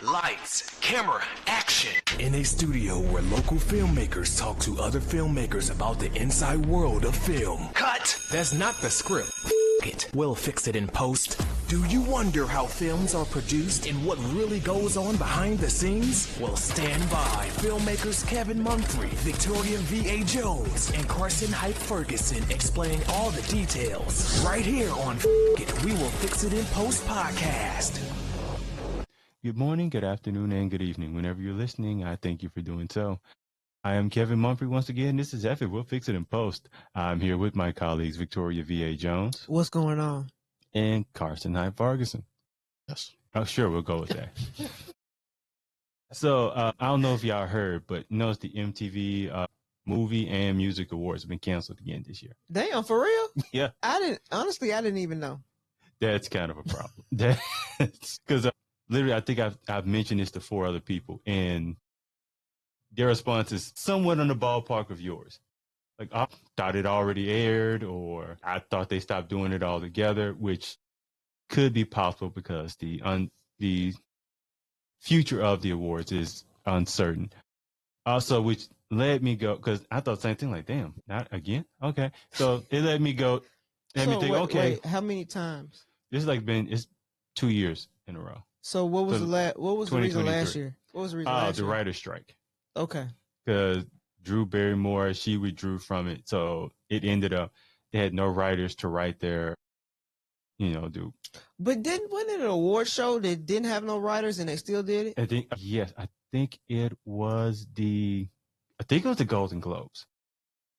Lights, camera, action. In a studio where local filmmakers talk to other filmmakers about the inside world of film. Cut. That's not the script. It. We'll fix it in post. Do you wonder how films are produced and what really goes on behind the scenes? Well, stand by. Filmmakers Kevin Mumphrey, Victoria V.A. Jones, and Carson Hype Ferguson explain all the details. Right here on It. We Will Fix It in Post podcast. Good morning, good afternoon, and good evening. Whenever you're listening, I thank you for doing so. I am Kevin Mumphrey once again. This is F It. We'll Fix It in Post. I'm here with my colleagues, Victoria V.A. Jones. What's going on? And Carson Hype Ferguson. Yes. Oh, sure, we'll go with that. So, I don't know if y'all heard, but you notice the MTV Movie and Music Awards have been canceled again this year. Damn, for real? Yeah. I didn't even know. That's kind of a problem. That's because literally, I think I've mentioned this to 4 other people, and their response is somewhat on the ballpark of yours. Like, I thought it already aired, or I thought they stopped doing it altogether, which could be possible because the future of the awards is uncertain. Also, which led me go, because I thought the same thing, like, damn, not again? Okay. So it let me go, Wait, how many times? This is it's 2 years in a row. So what was the reason last year? What was the reason last the year? writer's strike. Okay. Because Drew Barrymore, she withdrew from it. So it ended up, they had no writers to write their, do. But wasn't it an award show that didn't have no writers and they still did it? I think it was the Golden Globes.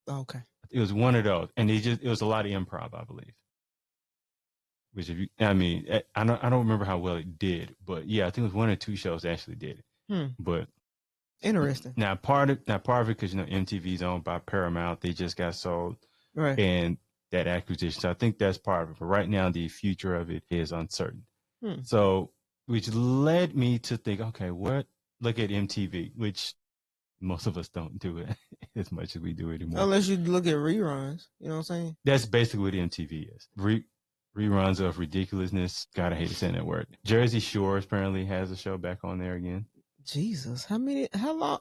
Okay. It was one of those. And it was a lot of improv, I believe. Which I don't remember how well it did, but yeah, I think it was one or 2 shows that actually did it. But interesting. Now part of it, because MTV's owned by Paramount, they just got sold, right? And that acquisition. So I think that's part of it. But right now, the future of it is uncertain. So, which led me to think, okay, look at MTV, which most of us don't do it as much as we do it anymore. Unless you look at reruns, you know what I'm saying? That's basically what MTV is. Reruns of ridiculousness. God, I hate saying that word. Jersey Shore apparently has a show back on there again. Jesus, how long?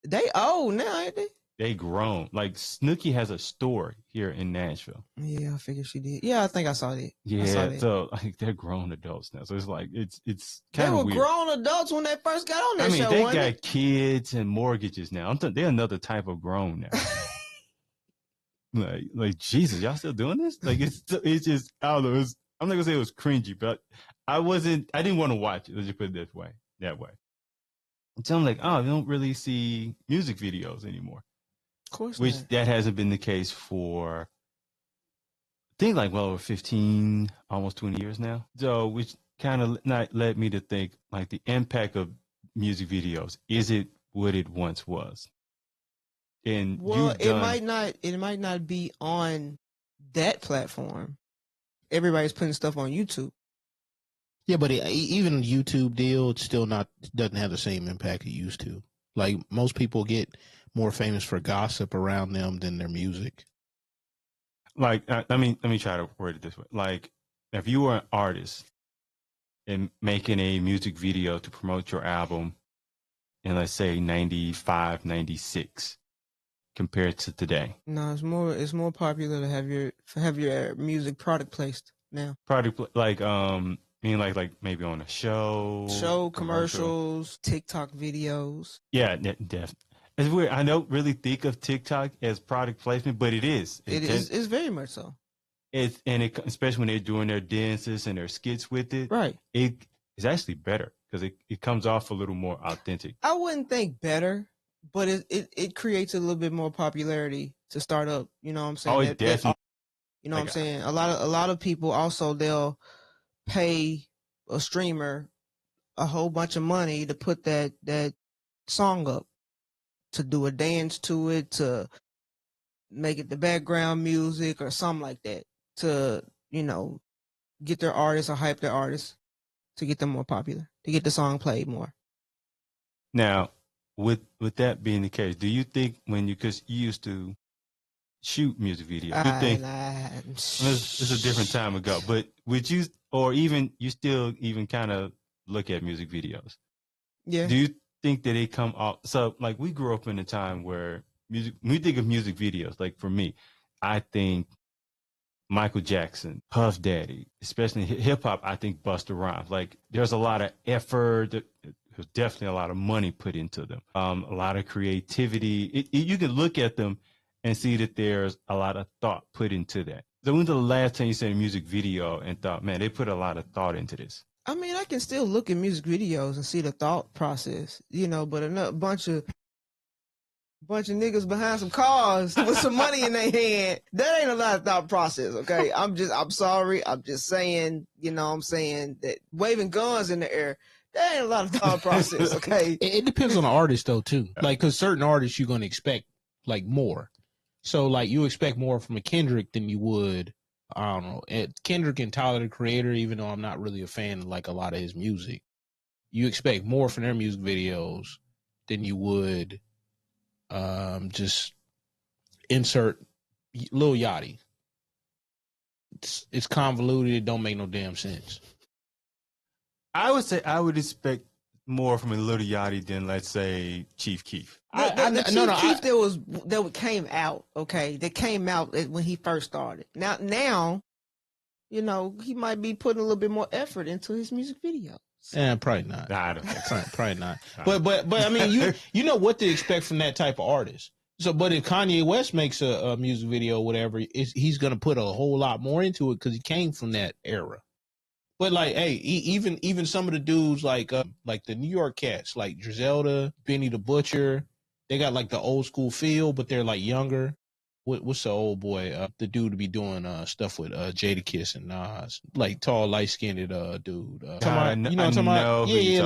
They old now, ain't they? They grown. Like Snooki has a store here in Nashville. Yeah, I figured she did. Yeah, I think I saw that. Yeah, so like they're grown adults now. So it's like it's kind of weird. They were grown adults when they first got on that show. They got kids and mortgages now. They're another type of grown now. Like Jesus, y'all still doing this? Like it's just, I don't know. I'm not gonna say it was cringy, but I didn't want to watch it. Let's just put it that way. So I'm like, I don't really see music videos anymore. Of course Which not. That hasn't been the case for, I think, over 15, almost 20 years now. So, which kind of led me to think, like, the impact of music videos, is it what it once was? And it might not be on that platform. Everybody's putting stuff on YouTube. Yeah, but even YouTube deal doesn't have the same impact it used to. Like, most people get more famous for gossip around them than their music. Like, let me try to word it this way. Like, if you were an artist and making a music video to promote your album in, let's say, 95, 96, compared to today. No, it's more popular to have your music product placed now. Product, like, like maybe on a show commercials, TikTok videos. Yeah, definitely. It's weird. I don't really think of TikTok as product placement, but it is. It's very much so. Especially when they're doing their dances and their skits with it. Right. It's actually better because it comes off a little more authentic. I wouldn't think better, but it creates a little bit more popularity to start up. You know what I'm saying? Oh, it definitely. You know what I'm saying? A lot of people also, they'll pay a streamer a whole bunch of money to put that song up, to do a dance to it, to make it the background music or something like that, to get their artists or hype their artists to get them more popular, to get the song played more. Now, with that being the case, do you think because you used to shoot music videos, you think it's a different time ago, but would you, or even you still even kind of look at music videos. Yeah. Do you think that they come off? So, like, we grew up in a time where music, when we think of music videos, like for me, I think Michael Jackson, Puff Daddy, especially hip hop, I think Busta Rhymes. Like, there's a lot of effort. There's definitely a lot of money put into them. A lot of creativity. You can look at them and see that there's a lot of thought put into that. So when's the last time you saw a music video and thought, man, they put a lot of thought into this? I mean, I can still look at music videos and see the thought process, you know, but a bunch of niggas behind some cars with some money in their hand, that ain't a lot of thought process, okay? I'm sorry. I'm just saying, you know what I'm saying, that waving guns in the air, that ain't a lot of thought process, okay? It depends on the artist though too. Like, cause certain artists you're gonna expect like more. So like you expect more from a Kendrick than you would, I don't know, Kendrick and Tyler the Creator. Even though I'm not really a fan of like a lot of his music, you expect more from their music videos than you would just insert Lil Yachty. It's convoluted. It don't make no damn sense. I would say I would expect more from a Lil Yachty than, let's say, Chief Keef. Chief that came out, okay? That came out when he first started. Now, you know, he might be putting a little bit more effort into his music videos. Yeah, probably not. Nah, I don't think so. Probably not. But I mean, you know what to expect from that type of artist. So, but if Kanye West makes a music video or whatever, he's gonna put a whole lot more into it because he came from that era. But like, hey, even some of the dudes like the New York cats, like Griselda, Benny the Butcher, they got like the old school feel, but they're like younger. What's the old boy? The dude to be doing stuff with Jadakiss and Nas, like tall, light skinned dude. You know what I'm talking about? Yeah,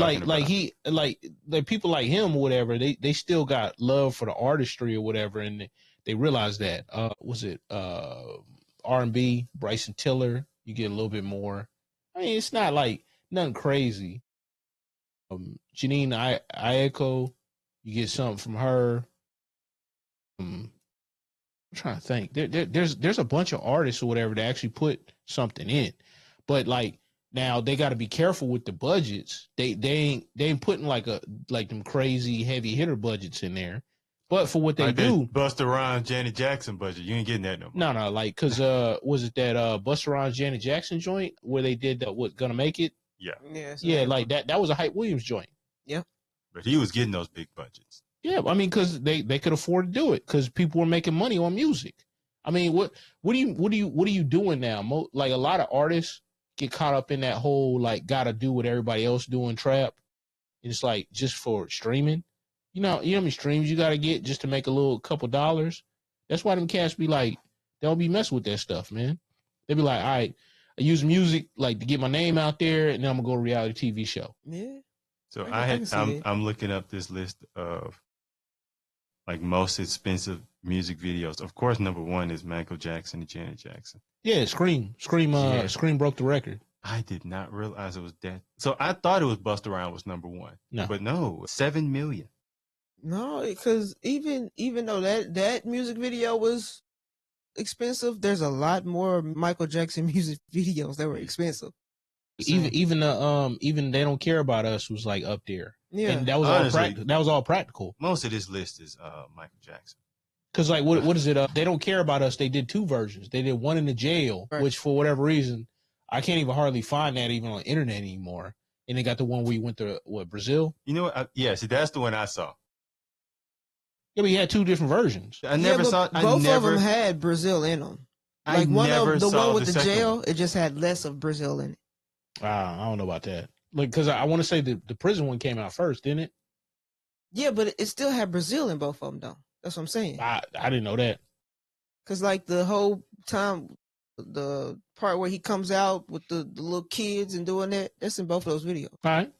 like people like him or whatever. They still got love for the artistry or whatever, and they realize that. Was it R&B? Bryson Tiller, you get a little bit more. I mean, it's not like nothing crazy. Janine Aiko, you get something from her. I'm trying to think. There's a bunch of artists or whatever that actually put something in, but like now they got to be careful with the budgets. They ain't putting like them crazy heavy hitter budgets in there. But for what they do, Busta Rhymes, Janet Jackson budget, you ain't getting that no more. No, like because was it that Busta Rhymes, Janet Jackson joint where they did what Gonna Make It? Yeah, like that was a Hype Williams joint. Yeah, but he was getting those big budgets. Yeah, I mean, because they could afford to do it because people were making money on music. I mean, what are you doing now? Like a lot of artists get caught up in that whole like gotta do what everybody else doing trap. And it's like just for streaming. You know how many streams you gotta get just to make a couple dollars? That's why them cats be like, they don't be messing with that stuff, man. They be like, all right, I use music like to get my name out there, and then I'm gonna go to a reality TV show. Yeah. So I'm looking up this list of like most expensive music videos. Of course, number one is Michael Jackson and Janet Jackson. Yeah, Scream broke the record. I did not realize it was that. So I thought it was Busta Rhymes was number one. No, but no, $7 million. No, because even though that music video was expensive, there's a lot more Michael Jackson music videos that were expensive. Even They Don't Care About Us was like up there. Yeah, and that was all practical. Most of this list is Michael Jackson. Because like what is it? They Don't Care About Us. They did two versions. They did one in the jail, right, which for whatever reason I can't even hardly find that even on the internet anymore. And they got the one where you went to Brazil. You know what? See, that's the one I saw. Yeah, but he had two different versions. I never saw. Both of them had Brazil in them. Like the one with the jail, it just had less of Brazil in it. I don't know about that. Like, because I want to say the prison one came out first, didn't it? Yeah, but it still had Brazil in both of them, though. That's what I'm saying. I didn't know that. Because like the whole time, the part where he comes out with the little kids and doing that's in both of those videos. All right.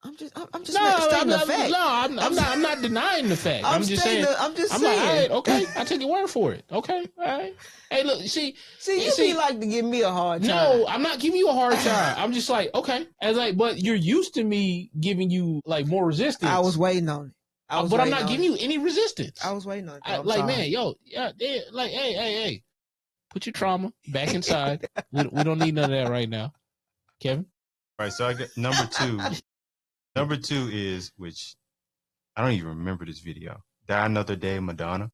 I'm just stating the fact. No, I'm not denying the fact. I'm just saying. I'm saying. Like, all right, okay, I take your word for it. Okay, all right. Hey, look, see, you like to give me a hard time. No, I'm not giving you a hard time. I'm just like, okay, but you're used to me giving you like more resistance. I was waiting on it. But I'm not giving you any resistance. I was waiting on it. Man, like, hey, put your trauma back inside. we don't need none of that right now, Kevin. Right. So I got number two. Number two is, which I don't even remember this video. Die Another Day, Madonna.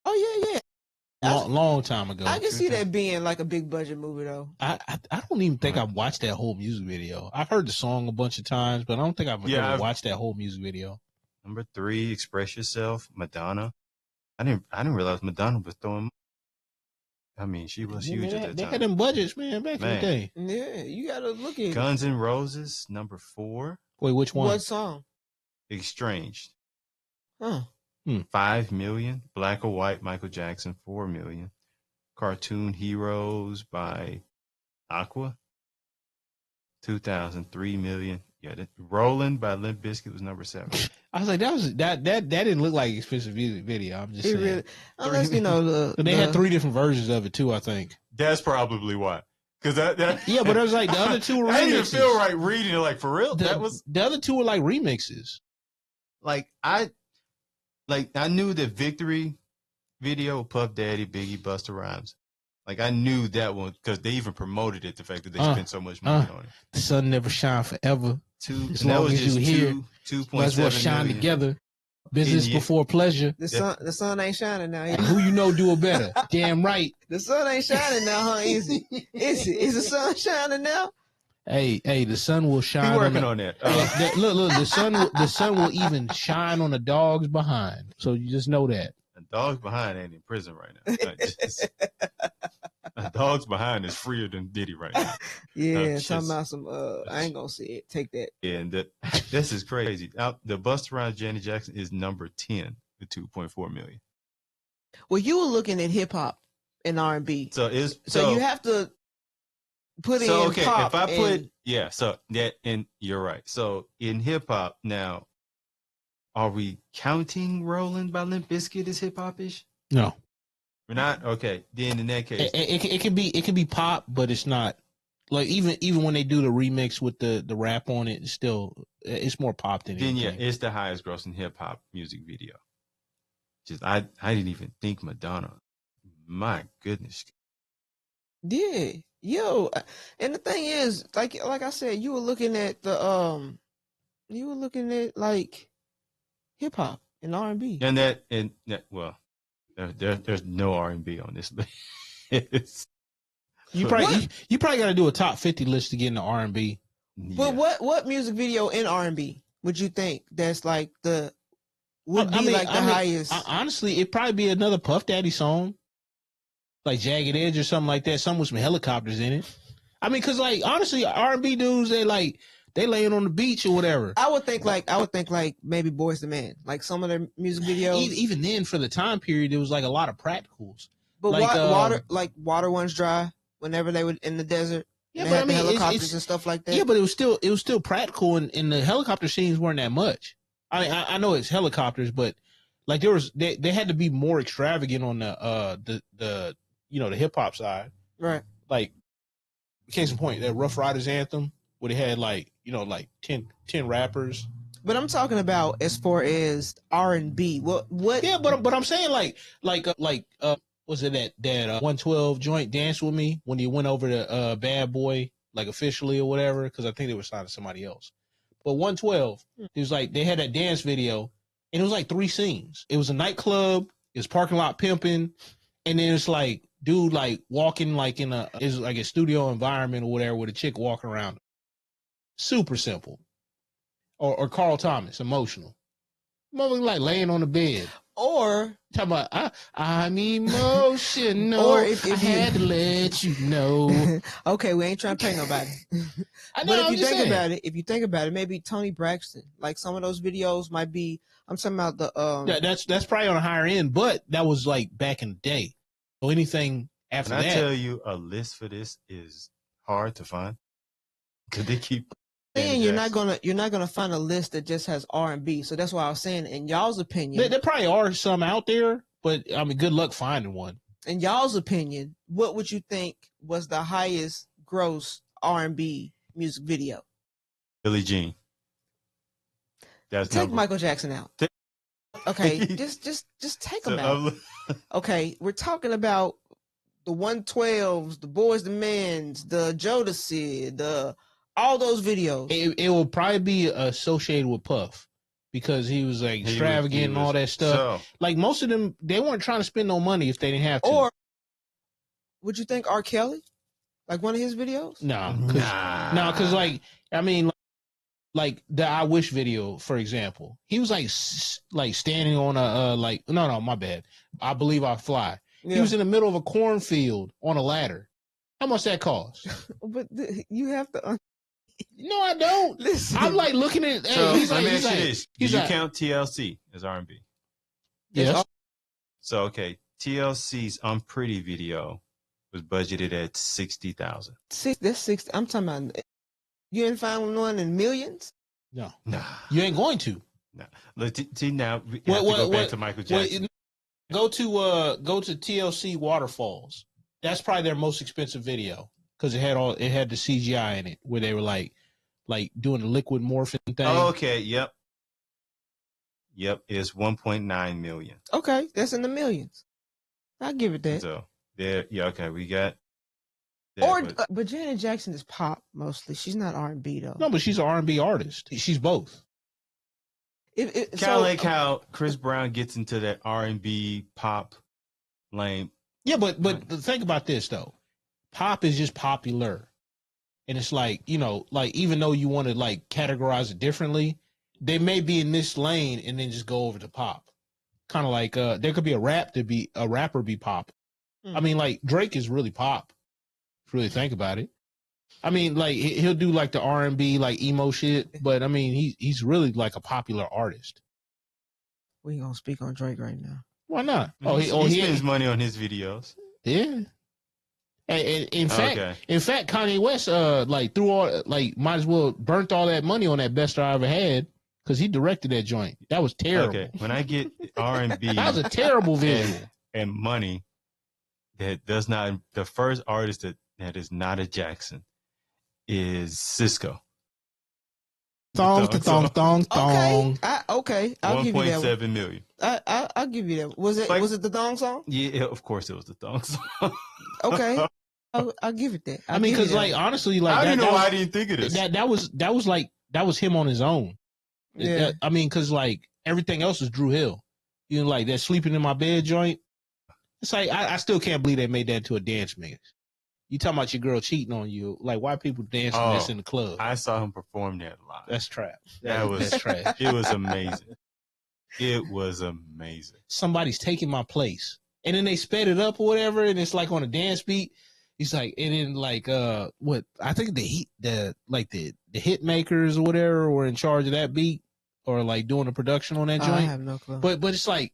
Oh yeah, yeah. Long time ago. I can see that being like a big budget movie though. I don't even think I've watched that whole music video. I've heard the song a bunch of times, but I don't think I've ever watched that whole music video. Number three, Express Yourself, Madonna. I didn't realize Madonna was throwing. I mean, she was huge at that time. They had them budgets, man, back in the day. Yeah, you gotta look at Guns N' Roses, number four. Wait, which one? What song? Estranged. Huh. 5 million. Black or White, Michael Jackson, 4 million. Cartoon Heroes by Aqua, 2,003 million. Yeah, Rolling by Limp Bizkit was number 7. I was like, that didn't look like an expensive music video. I'm just saying. Really, unless you know they had 3 different versions of it too, I think. That's probably why. Because yeah, but it was like the other 2 were remixes. I didn't even feel right reading it. Like, for real, the other 2 were like remixes. Like I knew the Victory video, Puff Daddy, Biggie, Busta Rhymes. Like I knew that one because they even promoted it. The fact that they spent so much money on it. The sun never shine forever. As long as you here, 2.7 might as well shine million. Together. Business before pleasure. The sun ain't shining now. Who you know do it better? Damn right. The sun ain't shining now, huh? Is it? Is the sun shining now? Hey, the sun will shine. Be working on that. Look, the sun will even shine on the dog's behind. So you just know that. The dog's behind ain't in prison right now. The dog's behind is freer than Diddy right now. Yeah, talking about some. I ain't gonna say it. Take that. Yeah, and this is crazy. The Busta Rhymes Janet Jackson is number 10 with 2.4 million. Well, you were looking at hip hop and R&B. So you have to put in okay, pop. If I put so that, and you're right. So in hip hop now, are we counting "Rollin'" by Limp Bizkit as hip hop ish? No, we're not. Okay, then in that case, it could be pop, but it's not. Like even when they do the remix with the rap on it, it's more pop than anything. Then it's the highest grossing hip hop music video. I didn't even think Madonna. My goodness. Yeah, yo, and the thing is, like I said, you were looking at like hip hop and R&B, and well, there's no R&B on this list. You probably got to do a top 50 list to get into R&B. But what music video in R&B would you think that's like the highest? Honestly, it'd probably be another Puff Daddy song, like Jagged Edge or something like that. Something with some helicopters in it. I mean, because like honestly, R&B dudes they laying on the beach or whatever. I would think like maybe Boyz II Men, like some of their music videos. Even then, for the time period, it was like a lot of practicals. But water runs dry whenever they were in the desert. Yeah, they but had I mean, the helicopters and stuff like that. Yeah, but it was still practical, and the helicopter scenes weren't that much. I mean, I know it's helicopters, but like they had to be more extravagant on the the hip hop side, right? Like case in point, that Rough Riders anthem where they had like 10 rappers. But I'm talking about as far as R&B. What? Yeah, but I'm saying like was it that 112 joint Dance With Me when he went over to Bad Boy like officially or whatever, because I think they were signed to somebody else. But 112, it was like they had that dance video and it was like 3 scenes. It was a nightclub, it was parking lot pimping, and then it's like dude like walking like it's like a studio environment or whatever with a chick walking around. Super simple. Or Carl Thomas, Emotional. Mother like laying on the bed. Or talking about I'm emotional. Or if I had to let you know. Okay, we ain't trying to pay nobody. But if you think about it, maybe Tony Braxton. Like some of those videos might be. I'm talking about the. That's probably on a higher end, but that was like back in the day. So anything after that. I tell you, a list for this is hard to find because they keep. And you're not gonna find a list that just has R&B. So that's why I was saying, in y'all's opinion, there probably are some out there, but I mean, good luck finding one. In y'all's opinion, what would you think was the highest gross R&B music video? Billie Jean. Take Michael Jackson out. Okay, just take him out. Okay, we're talking about the 112s, the Boyz II Men, the Jodeci, the All those videos. It will probably be associated with Puff because he was like extravagant and all that stuff. So, Like most of them, they weren't trying to spend no money if they didn't have to. Or would you think R. Kelly? Like one of his videos? No, because like I mean, like the I Wish video, for example, he was like standing on a no, my bad. I Believe I Fly. Yeah. He was in the middle of a cornfield on a ladder. How much that cost? But you have to. No, I don't. Listen. I'm like looking at. so Hey, he's let like, me he's ask you like, this: Do he's you like, count TLC as R&B? yes. So okay, TLC's "Unpretty" video was budgeted at 60,000. That's 60. I'm talking about. You ain't find one in millions? No, Nah, you ain't going to. nah. Look, see now we have to go back to Michael Jackson. Go to TLC Waterfalls. That's probably their most expensive video because it had the CGI in it where they were like doing the liquid morphing thing. Oh, okay, yep, it's 1.9 million. Okay, that's in the millions. I'll give it that. So there, yeah, okay, we got. That, Or, but Janet Jackson is pop mostly. She's not R&B though. No, but she's an R&B artist. She's both. kind of like how Chris Brown gets into that R&B pop lane. Yeah, but think about this though. Pop is just popular. And it's like, like even though you want to like categorize it differently, they may be in this lane and then just go over to pop. Kind of like there could be a rapper be pop. I mean, like Drake is really pop. If you really think about it. I mean, like he'll do like the R&B like emo shit, but I mean he's really like a popular artist. We ain't gonna speak on Drake right now. Why not? He spends money on his videos. Yeah. And in fact, Kanye West threw all might as well burnt all that money on that Best I Ever Had because he directed that joint. That was terrible. Okay, when I get R&B, that was a terrible visual and money that does not. The first artist that is not a Jackson is Cisco. Thong. Okay, I'll give you that. 1.7 million. I'll give you that. Was it the Thong song? Yeah, of course it was the Thong song. Okay, I'll give it that. I mean, because honestly, like I don't know why I didn't think of this. That was him on his own. Yeah. I mean, because like everything else is Drew Hill. Like that sleeping in my bed joint. It's like I still can't believe they made that into a dance mix. You talking about your girl cheating on you? Like why people dancing this in the club? I saw him perform that live. That's trap. That's trash. It was amazing. It was amazing. Somebody's taking my place, and then they sped it up or whatever, and it's like on a dance beat. He's like, and then like what I think the hit makers or whatever were in charge of that beat or like doing the production on that joint. I have no clue. But it's like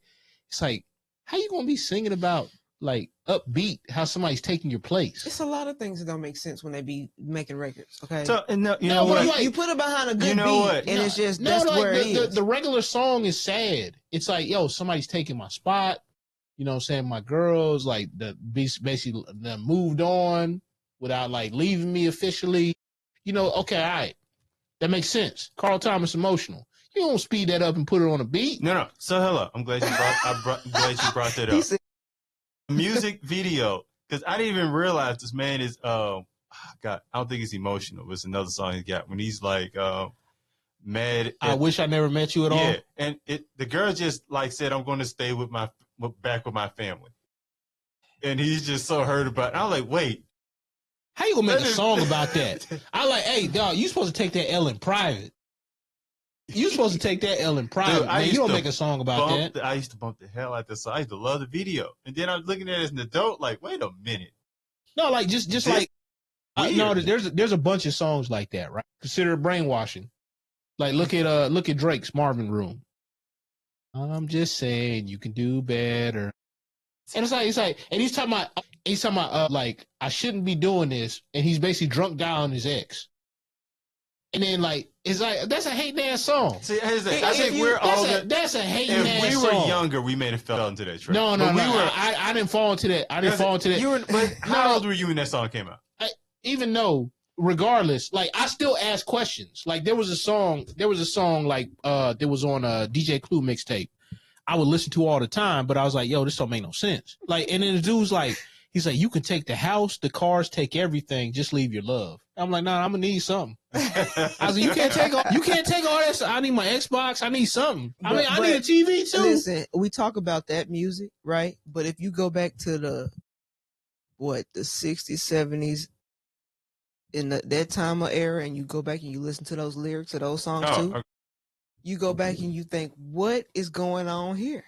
how you gonna be singing about like upbeat how somebody's taking your place? It's a lot of things that don't make sense when they be making records. Okay, So you know what? what? You put it behind a good beat, what? and it's just that's where it is. The regular song is sad. It's like, yo, somebody's taking my spot. You know what I'm saying? My girls like basically moved on without like leaving me officially. Okay, all right. That makes sense. Carl Thomas emotional. You don't speed that up and put it on a beat. No. So hello, I'm glad you brought that up. Music video, because I didn't even realize this man is God, I don't think it's emotional. It's another song he got when he's like mad. I wish I never met you at all. Yeah, and the girl just like said, I'm going to stay back with my family, and he's just so hurt about it. I'm like, wait, how you gonna make a song about that? I like, hey, dog, you supposed to take that L in private. You supposed to take that L in private. Dude, man. You don't make a song about that. I used to bump the hell out of this song. I used to love the video, and then I was looking at it as an adult, like, wait a minute. No, like just like no, there's a bunch of songs like that, right? Consider it brainwashing. Like look at Drake's Marvin Room. I'm just saying you can do better. And it's like, and he's talking about like I shouldn't be doing this, and he's basically drunk down his ex. And then like it's like that's a hating ass song. See, I think that's a hating ass song. If we were younger, we may have fell into that trap. No. I didn't fall into that. I didn't fall into that. But how old were you when that song came out? Even though, regardless, like I still ask questions. Like there was a song like that was on a DJ Clue mixtape. I would listen to all the time, but I was like, yo, this don't make no sense. Like, and then the dude's like, He's like, you can take the house, the cars, take everything, just leave your love. I'm like, nah, I'm gonna need something. I was like, you can't take all that stuff. I need my Xbox. I need something. I need a TV too. Listen, we talk about that music, right? But if you go back to the 60s, 70s, in that time of era, and you go back and you listen to those lyrics of those songs too, okay. you go back and you think, what is going on here?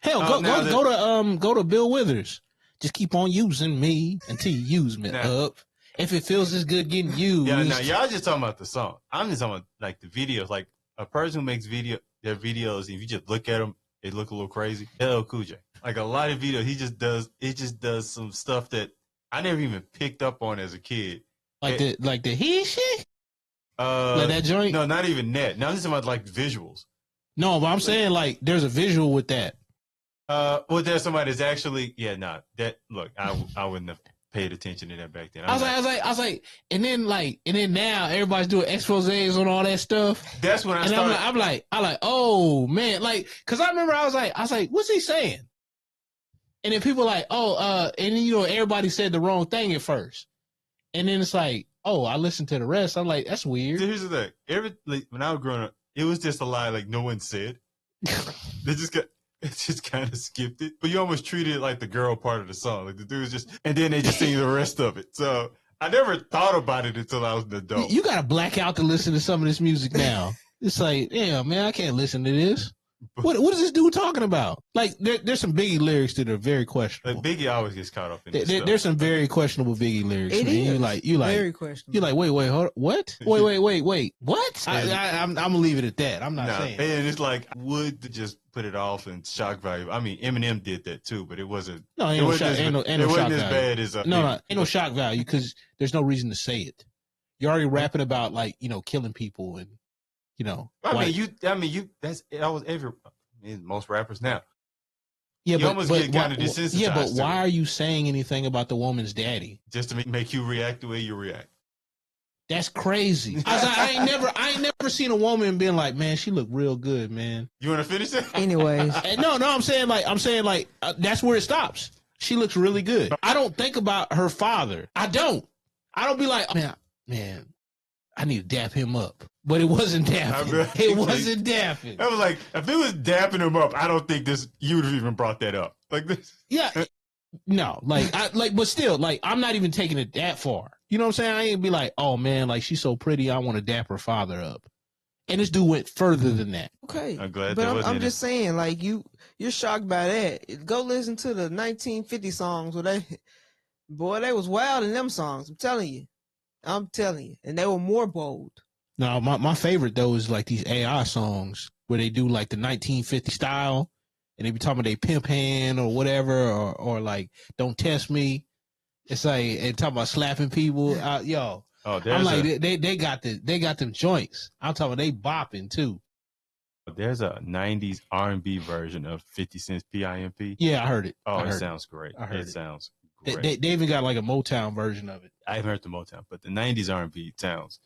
Hell, go to Bill Withers. Just keep on using me until you use me up. If it feels as good getting used. Yeah, no, y'all just talking about the song. I'm just talking about like the videos. Like a person who makes their videos, if you just look at them, they look a little crazy. LL Cool J. Like a lot of videos, he just does some stuff that I never even picked up on as a kid. Like the he shit? Like that joint? No, not even that. Now I'm just talking about like visuals. No, but I'm saying like there's a visual with that. Well, there's somebody that's actually, look, I wouldn't have paid attention to that back then. I was like, and then now everybody's doing exposés on all that stuff. That's when I started. I'm like, oh man, like, cause I remember I was like, what's he saying? And then people like, and then everybody said the wrong thing at first, and then it's like, oh, I listened to the rest. I'm like, that's weird. So here's the thing. When I was growing up, it was just a lie like no one said. It just kind of skipped it, but you almost treated it like the girl part of the song. Like the dude's just, and then they just sing the rest of it. So I never thought about it until I was an adult. You got to black out to listen to some of this music now. It's like, damn, man, I can't listen to this. What is this dude talking about? Like, there's some Biggie lyrics that are very questionable. Like Biggie always gets caught up in this stuff. There's some very questionable Biggie lyrics. It man. is. You like very questionable. You're like, wait, hold, what? Wait, what? I'm gonna leave it at that. I'm not saying. And it's like, would just put it off and shock value. I mean, Eminem did that too, but it wasn't. No, ain't no shock value. Bad as ain't no shock value because there's no reason to say it. You're already rapping about like killing people and that was every. Most rappers now. Yeah, you almost get kind of desensitized. Yeah, but why are you saying anything about the woman's daddy? Just to make you react the way you react. That's crazy. I ain't never seen a woman being like, man, she look real good, man. You want to finish that? Anyways, no, I'm saying like that's where it stops. She looks really good. I don't think about her father. I don't be like, man, I need to dap him up. But it wasn't dapping. It wasn't dapping. I was like, if it was dapping him up, I don't think you would have even brought that up. Like this. Yeah. No, but still, like, I'm not even taking it that far. You know what I'm saying? I ain't be like, oh man, like she's so pretty, I want to dap her father up. And this dude went further than that. Okay. I'm glad but I'm just saying, like, you're shocked by that. Go listen to the 1950 songs where they was wild in them songs. I'm telling you. And they were more bold. No, my favorite though is like these AI songs where they do like the 1950 style and they be talking about they pimp hand or whatever or like don't test me. It's like and talking about slapping people. Yo, I'm like they got them joints. I'm talking about they bopping too. There's a 90s R&B version of 50 Cent's PIMP. Yeah, I heard it. Oh, it sounds great. It sounds great. They even got like a Motown version of it. I haven't heard the Motown, but the 90s R&B sounds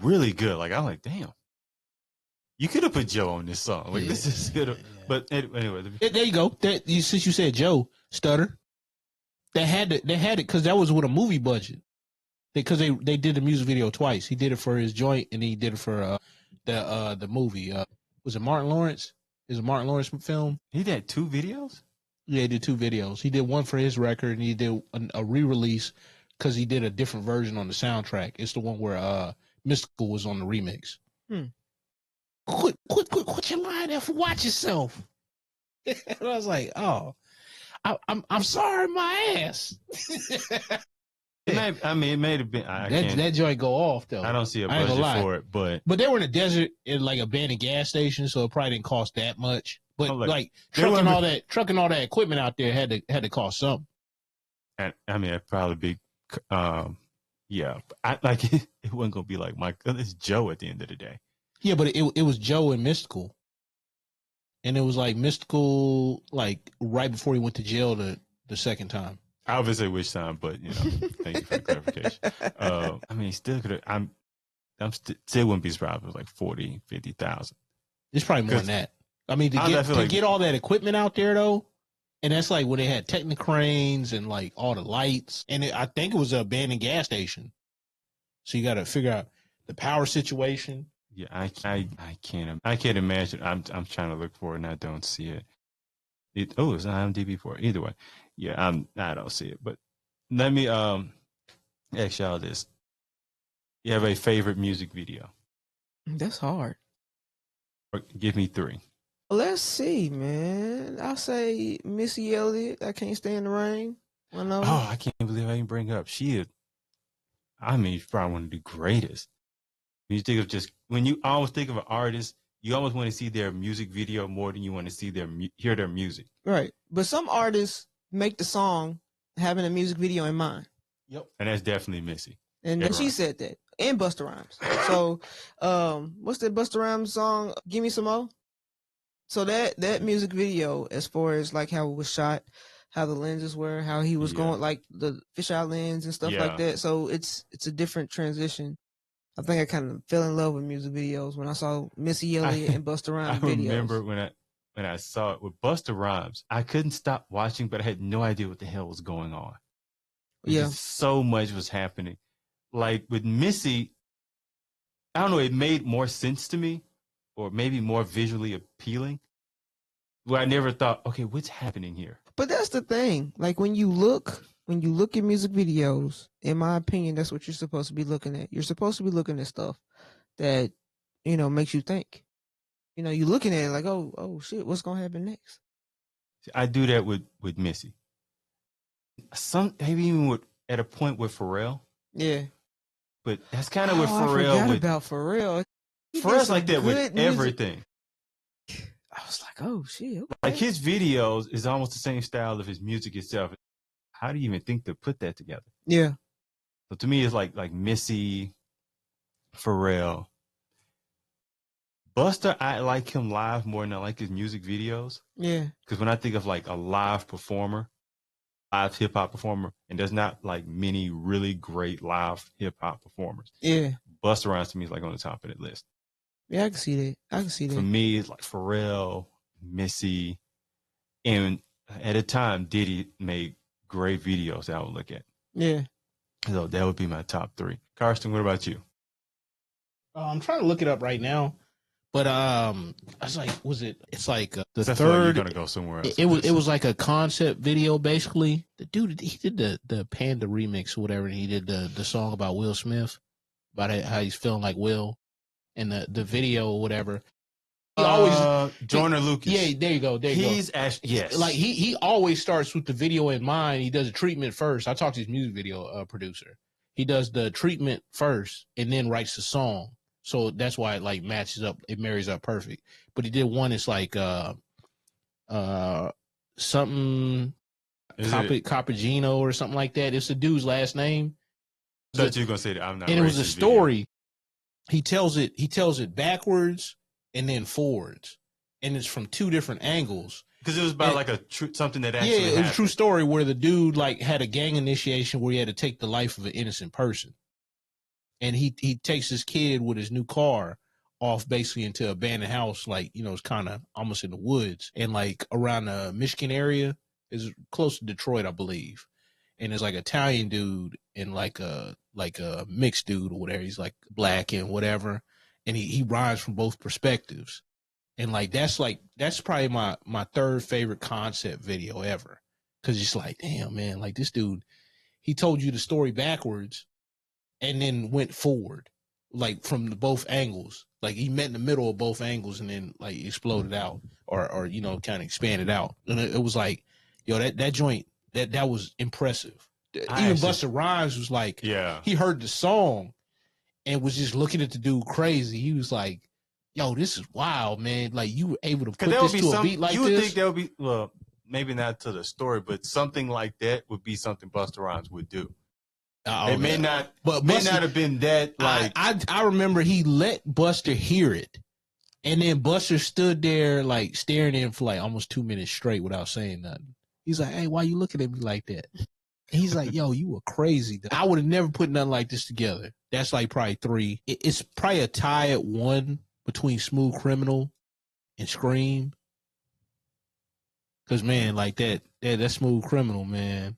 really good. Like I'm like, damn, you could have put Joe on this song. Like this is good. Yeah. But anyway, there you go. Since you said Joe Stutter, they had it because that was with a movie budget. Because they did the music video twice. He did it for his joint and he did it for the movie. Was it Martin Lawrence? Is it a Martin Lawrence film? He did 2 videos. Yeah, he did 2 videos. He did one for his record and he did a re-release. Because he did a different version on the soundtrack. It's the one where Mystical was on the remix. Quit your line there for watch yourself. And I was like, oh, I'm sorry, my ass. It may have been. That joint go off though. I don't see a budget for it, but they were in the desert in like a abandoned gas station, so it probably didn't cost that much. But like trucking all that equipment out there had to cost something. And I mean, it'd probably be. It wasn't gonna be like it's Joe at the end of the day. Yeah, but it was Joe and Mystical, and it was like Mystical like right before he went to jail the second time. I obviously which time, but thank you for the clarification. I mean, still could I'm still wouldn't be surprised if it was like 40, 50,000. It's probably more than that. I mean, to get all that equipment out there though, And that's like when they had Technicranes and like all the lights. And I think it was a abandoned gas station. So you got to figure out the power situation. Yeah, I can't imagine. I'm trying to look for it and I don't see it. It's on IMDb for it. Either way, yeah, I don't see it. But let me ask y'all this: you have a favorite music video? That's hard. Or give me 3. Let's see, man. I'll say Missy Elliott. I Can't Stand the Rain. I can't believe I didn't bring her up. She's probably one of the greatest. When you think of when you almost think of an artist, you almost want to see their music video more than you want to see hear their music. Right. But some artists make the song having a music video in mind. Yep. And that's definitely Missy. And Yeah, she right. said that. And Busta Rhymes. So what's that Busta Rhymes song? Give Me Some More? So that music video, as far as like how it was shot, how the lenses were, how he was going, like the fisheye lens and stuff like that. So it's a different transition. I think I kind of fell in love with music videos when I saw Missy Elliott and Busta Rhymes videos. I remember when I saw it with Busta Rhymes, I couldn't stop watching, but I had no idea what the hell was going on. So much was happening. Like with Missy, I don't know, it made more sense to me, or maybe more visually appealing. Where I never thought, okay, what's happening here? But that's the thing. Like when you look at music videos, in my opinion, that's what you're supposed to be looking at. You're supposed to be looking at stuff that, makes you think. You're looking at it like, oh shit, what's gonna happen next? I do that with Missy. Maybe even at a point with Pharrell. Yeah. But that's kind of with Pharrell. I forgot about Pharrell. Pharrell's like that with everything. I was like, oh shit. Okay. Like his videos is almost the same style of his music itself. How do you even think to put that together? Yeah. So to me, it's like Missy, Pharrell. Busta, I like him live more than I like his music videos. Yeah. Because when I think of like a live performer, live hip hop performer, and there's not like many really great live hip hop performers. Yeah. Busta Rhymes to me is like on the top of that list. Yeah, I can see that. For me, it's like Pharrell, Missy, and at a time, Diddy made great videos that I would look at. Yeah. So that would be my top 3. Karsten, what about you? I'm trying to look it up right now, but I was like, it's like the That's third. You're gonna go somewhere else. It was like a concept video basically. The dude, he did the Panda remix or whatever, and he did the song about Will Smith, about how he's feeling like Will, and the video or whatever. He always Joyner Lucas. Yeah, there you go. He's actually, yes. Like he always starts with the video in mind. He does a treatment first. I talked to his music video producer. He does the treatment first and then writes the song. So that's why it like matches up. It marries up perfect. But he did one. It's like something Copagino or something like that. It's the dude's last name. I thought you were gonna say that. I'm not. And it was a story. He tells it backwards and then forwards, and it's from 2 different angles. Because it was about like something that actually happened. It was a true story where the dude like had a gang initiation where he had to take the life of an innocent person, and he takes his kid with his new car off basically into an abandoned house, like it's kind of almost in the woods, and like around the Michigan area, is close to Detroit, I believe. And it's like an Italian dude and like a mixed dude or whatever. He's like black and whatever. And he rhymes from both perspectives. And like that's probably my third favorite concept video ever. Cause it's like, damn man, like this dude, he told you the story backwards and then went forward, like from both angles. Like he met in the middle of both angles and then like exploded out or kind of expanded out. And it was like, that joint, that was impressive. Even Busta Rhymes was like, he heard the song and was just looking at the dude crazy. He was like, yo, this is wild, man. Like you were able to put this to a beat like this. You would think that would be, well, maybe not to the story, but something like that would be something Busta Rhymes would do. It may not have been that like. I remember he let Buster hear it, and then Buster stood there like staring at him for like almost 2 minutes straight without saying nothing. He's like, hey, why you looking at me like that? And he's like, yo, you were crazy. I would have never put nothing like this together. That's like probably 3. It's probably a tie at 1 between Smooth Criminal and Scream. Cause man, like that Smooth Criminal, man.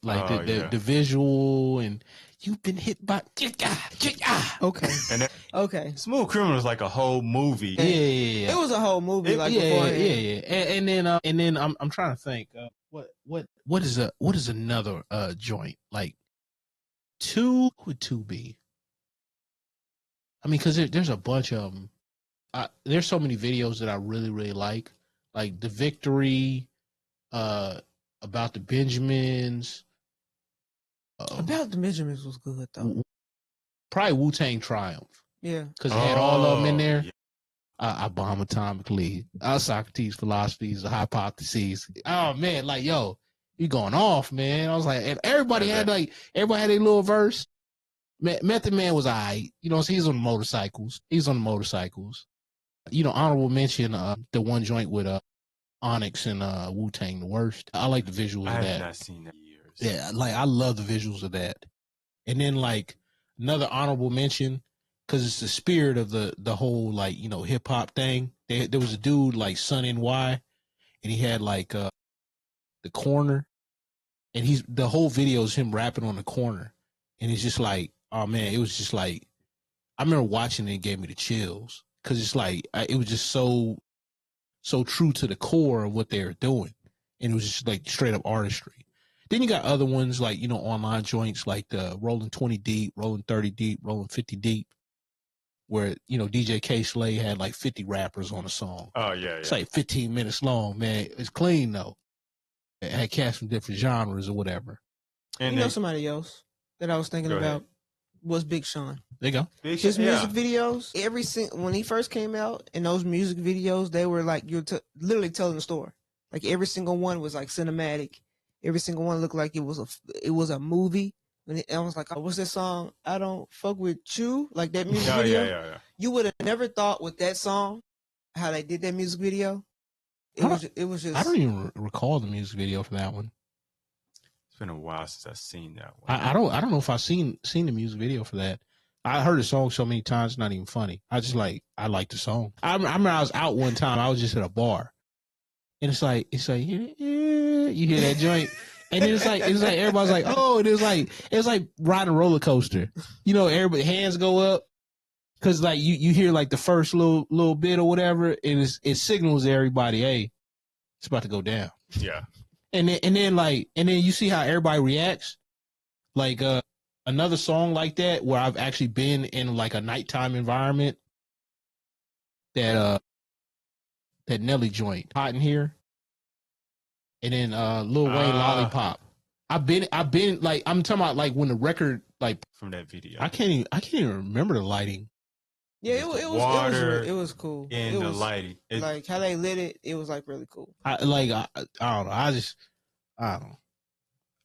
Like the visual, and you've been hit by Okay. And that, Okay. Smooth Criminal is like a whole movie. Yeah. It was a whole movie beforehand. Yeah. And then I'm trying to think what is another joint like two would two be? I mean, because there's a bunch of them. There's so many videos that I really like The Victory, about the Benjamins. About the Benjamins was good though. Probably Wu-Tang Triumph. Yeah. Because it had all of them in there. Yeah. I bomb atomically. Socrates' philosophies, the hypotheses. Oh man, like yo, you going off, man. I was like, and everybody had a little verse. Method Man was alright. You know, so he's on the motorcycles. You know, honorable mention the one joint with Onyx and Wu-Tang, The Worst. I like the visuals of that. I have not seen that in years. Yeah, like I love the visuals of that. And then like another honorable mention, because it's the spirit of the whole like, you know, hip hop thing. There was a dude like Son NY, and he had like the corner, and the whole video is him rapping on the corner, and it's just like, oh man, it was just like, I remember watching it, and it gave me the chills, because it's like it was just so true to the core of what they were doing, and it was just like straight up artistry. Then you got other ones like, you know, online joints like the Rolling 20 Deep, Rolling 30 Deep, Rolling 50 Deep, where, you know, DJ K Slay had like 50 rappers on a song. Oh yeah. It's like 15 minutes long, man. It's clean though. It had cats from different genres or whatever. And you know, somebody else that I was thinking about was Big Sean. There you go. His music videos, when he first came out, and those music videos, they were like literally telling the story. Like every single one was like cinematic. Every single one looked like it was a movie. And I was like, oh, what's that song? I Don't Fuck With You. Like that music video. Yeah. You would have never thought with that song how they did that music video. It was just. I don't even recall the music video for that one. It's been a while since I've seen that one. I don't know if I've seen the music video for that. I heard the song so many times, it's not even funny. I like the song. I remember I was out one time. I was just at a bar, and it's like you hear that joint, and then it's like everybody's like, oh, it's like riding a roller coaster. You know, everybody hands go up because like you hear like the first little bit or whatever, and it signals to everybody, hey, it's about to go down. Yeah. And then you see how everybody reacts. Like another song like that where I've actually been in like a nighttime environment. That Nelly joint, Hot in Here. And then Lil Wayne Lollipop. I've been like, I'm talking about like when the record, like from that video. I can't even remember the lighting. Yeah, it was cool. And it the was, lighting. Like how they lit it, it was like really cool. I don't know.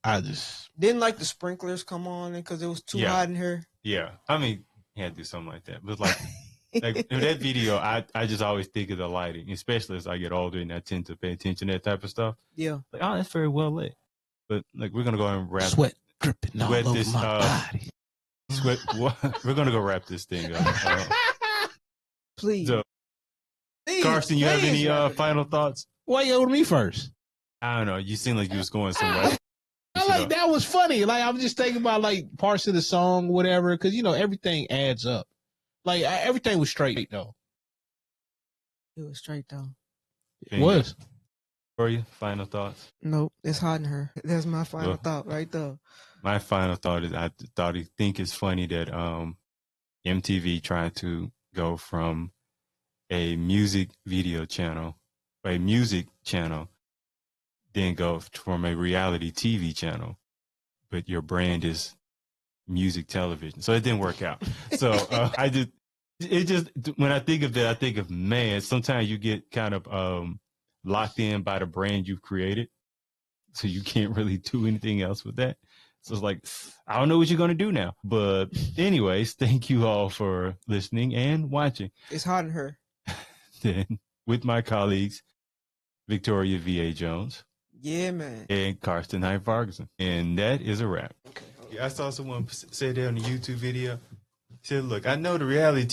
I just didn't like the sprinklers come on because it was too hot in here. Yeah. I mean, he had to do something like that. But like in that video, I just always think of the lighting, especially as I get older and I tend to pay attention to that type of stuff. Yeah. Like, oh, that's very well lit. But like, we're gonna go and wrap sweat dripping all over this, my body. We're gonna go wrap this thing up. Please. So, Carson, you have any final thoughts? Why you go to me first? I don't know. You seem like you was going somewhere. That was funny. Like I'm just thinking about like parts of the song, whatever, because you know everything adds up. Like everything was straight though. It was straight though. It was. For you, final thoughts? Nope, it's hot in her. That's my final thought right there. My final thought is I think it's funny that MTV trying to go from a music video channel, a music channel, then go from a reality TV channel, but your brand is music television. So it didn't work out. So when I think of that, I think of, man, sometimes you get kind of locked in by the brand you've created. So you can't really do anything else with that. So it's like, I don't know what you're going to do now. But anyways, thank you all for listening and watching. It's hot in her. Then with my colleagues, Victoria V.A. Jones. Yeah, man. And Karsten Hyde Farguson. And that is a wrap. Okay, I saw someone say that on the YouTube video. He said, look, I know the reality